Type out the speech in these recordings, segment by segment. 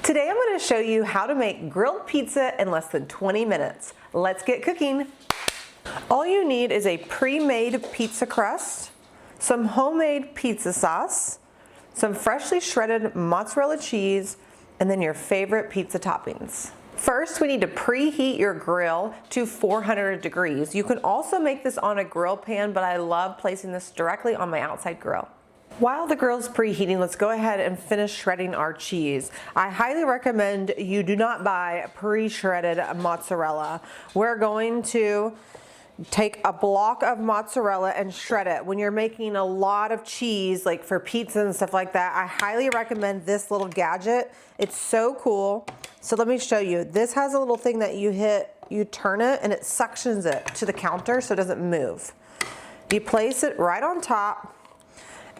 Today I'm going to show you how to make grilled pizza in less than 20 minutes. Let's get cooking. All you need is a pre-made pizza crust, some homemade pizza sauce, some freshly shredded mozzarella cheese, and then your favorite pizza toppings. First, we need to preheat your grill to 400 degrees. You can also make this on a grill pan, but I love placing this directly on my outside grill. While the grill's preheating, let's go ahead and finish shredding our cheese. I highly recommend you do not buy pre-shredded mozzarella. We're going to take a block of mozzarella and shred it. When you're making a lot of cheese, like for pizza and stuff like that, I highly recommend this little gadget. It's so cool. So let me show you. This has a little thing that you hit, you turn it, and it suctions it to the counter so it doesn't move. You place it right on top,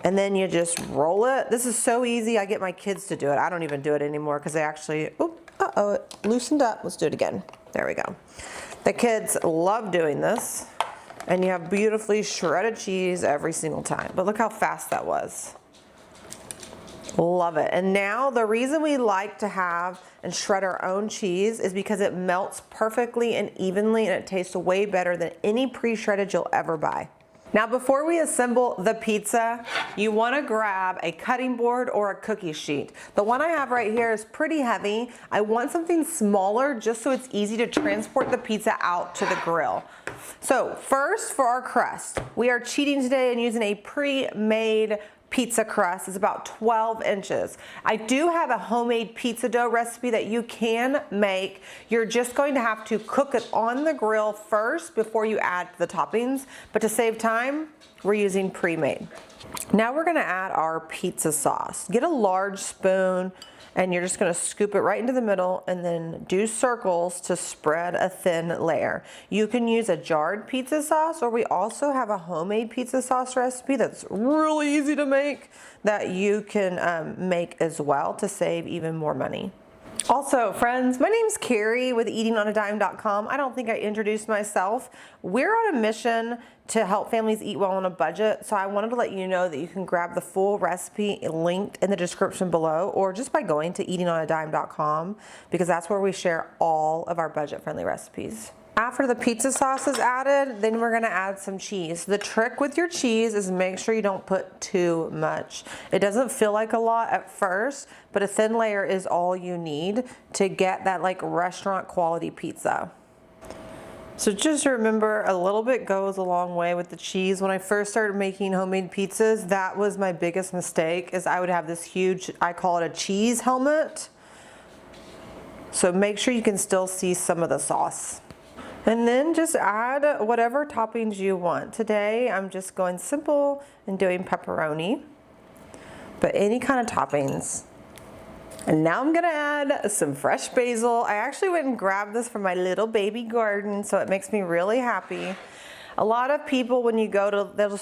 and then you just roll it. This is so easy. I get my kids to do it. I don't even do it anymore because they actually, it loosened up. Let's do it again. There we go. The kids love doing this, and you have beautifully shredded cheese every single time. But look how fast that was. Love it. And now the reason we like to have and shred our own cheese is because it melts perfectly and evenly, and it tastes way better than any pre-shredded you'll ever buy. Now, before we assemble the pizza, you want to grab a cutting board or a cookie sheet. The one I have right here is pretty heavy. I want something smaller just so it's easy to transport the pizza out to the grill. So first, for our crust, we are cheating today and using a pre-made pizza crust. Is about 12 inches. I do have a homemade pizza dough recipe that you can make. You're just going to have to cook it on the grill first before you add the toppings, but to save time, we're using pre-made. Now we're gonna add our pizza sauce. Get a large spoon, and you're just gonna scoop it right into the middle and then do circles to spread a thin layer. You can use a jarred pizza sauce, or we also have a homemade pizza sauce recipe that's really easy to make that you can make as well to save even more money. Also, friends, my name's Carrie with eatingonadime.com. I don't think I introduced myself. We're on a mission to help families eat well on a budget, so I wanted to let you know that you can grab the full recipe linked in the description below, or just by going to eatingonadime.com, because that's where we share all of our budget-friendly recipes. After the pizza sauce is added, then we're gonna add some cheese. The trick with your cheese is make sure you don't put too much. It doesn't feel like a lot at first, but a thin layer is all you need to get that like restaurant quality pizza. So just remember, a little bit goes a long way with the cheese. When I first started making homemade pizzas, that was my biggest mistake, is I would have this huge, I call it a cheese helmet. So make sure you can still see some of the sauce. And then just add whatever toppings you want. Today, I'm just going simple and doing pepperoni, but any kind of toppings. And now I'm gonna add some fresh basil. I actually went and grabbed this from my little baby garden, so it makes me really happy. A lot of people, when you go to, they'll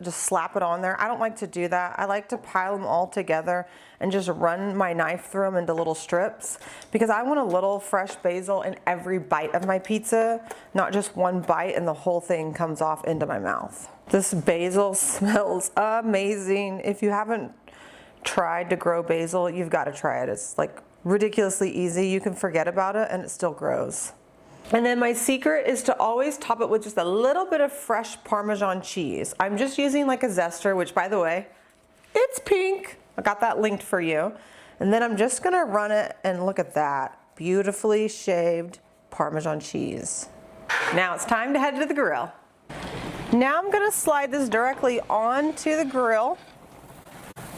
just slap it on there. I don't like to do that. I like to pile them all together and just run my knife through them into little strips, because I want a little fresh basil in every bite of my pizza, not just one bite and the whole thing comes off into my mouth. This basil smells amazing. If you haven't tried to grow basil, you've got to try it. It's like ridiculously easy. You can forget about it and it still grows. And then my secret is to always top it with just a little bit of fresh Parmesan cheese. I'm just using like a zester, which by the way, it's pink. I got that linked for you. And then I'm just gonna run it, and look at that. Beautifully shaved Parmesan cheese. Now it's time to head to the grill. Now I'm gonna slide this directly onto the grill.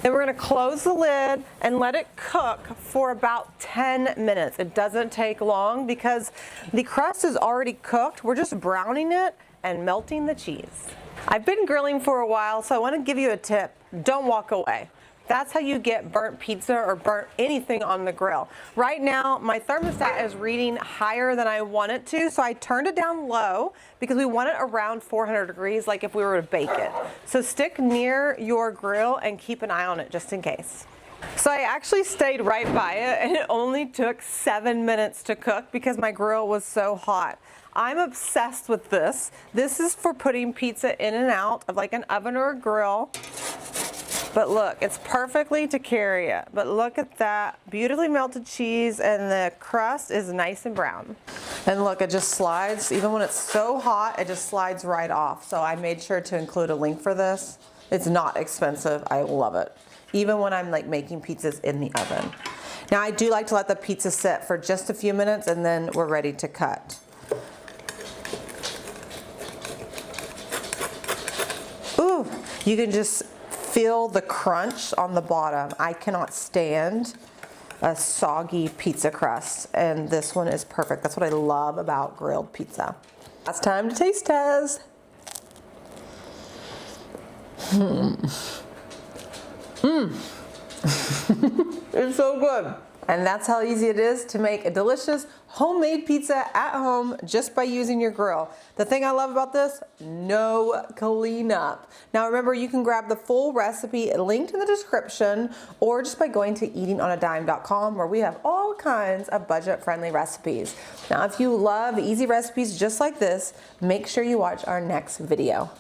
Then we're gonna close the lid and let it cook for about 10 minutes. It doesn't take long because the crust is already cooked. We're just browning it and melting the cheese. I've been grilling for a while, so I wanna give you a tip. Don't walk away. That's how you get burnt pizza or burnt anything on the grill. Right now, my thermostat is reading higher than I want it to, so I turned it down low because we want it around 400 degrees, like if we were to bake it. So stick near your grill and keep an eye on it just in case. So I actually stayed right by it, and it only took 7 minutes to cook because my grill was so hot. I'm obsessed with this. This is for putting pizza in and out of like an oven or a grill. But look, it's perfectly to carry it. But look at that beautifully melted cheese, and the crust is nice and brown. And look, it just slides. Even when it's so hot, it just slides right off. So I made sure to include a link for this. It's not expensive. I love it. Even when I'm like making pizzas in the oven. Now I do like to let the pizza sit for just a few minutes, and then we're ready to cut. Ooh, you can just feel the crunch on the bottom. I cannot stand a soggy pizza crust, and this one is perfect. That's what I love about grilled pizza. It's time to taste test. It's so good. And that's how easy it is to make a delicious homemade pizza at home just by using your grill. The thing I love about this, no cleanup. Now remember, you can grab the full recipe linked in the description, or just by going to eatingonadime.com, where we have all kinds of budget-friendly recipes. Now if you love easy recipes just like this, make sure you watch our next video.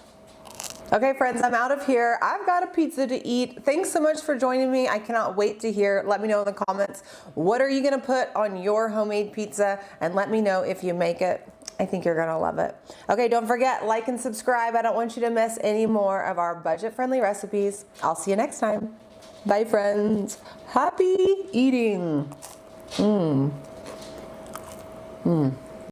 Okay friends, I'm out of here. I've got a pizza to eat. Thanks so much for joining me. I cannot wait to hear. Let me know in the comments, what are you gonna put on your homemade pizza? And let me know if you make it. I think you're gonna love it. Okay, don't forget, like and subscribe. I don't want you to miss any more of our budget-friendly recipes. I'll see you next time. Bye friends. Happy eating.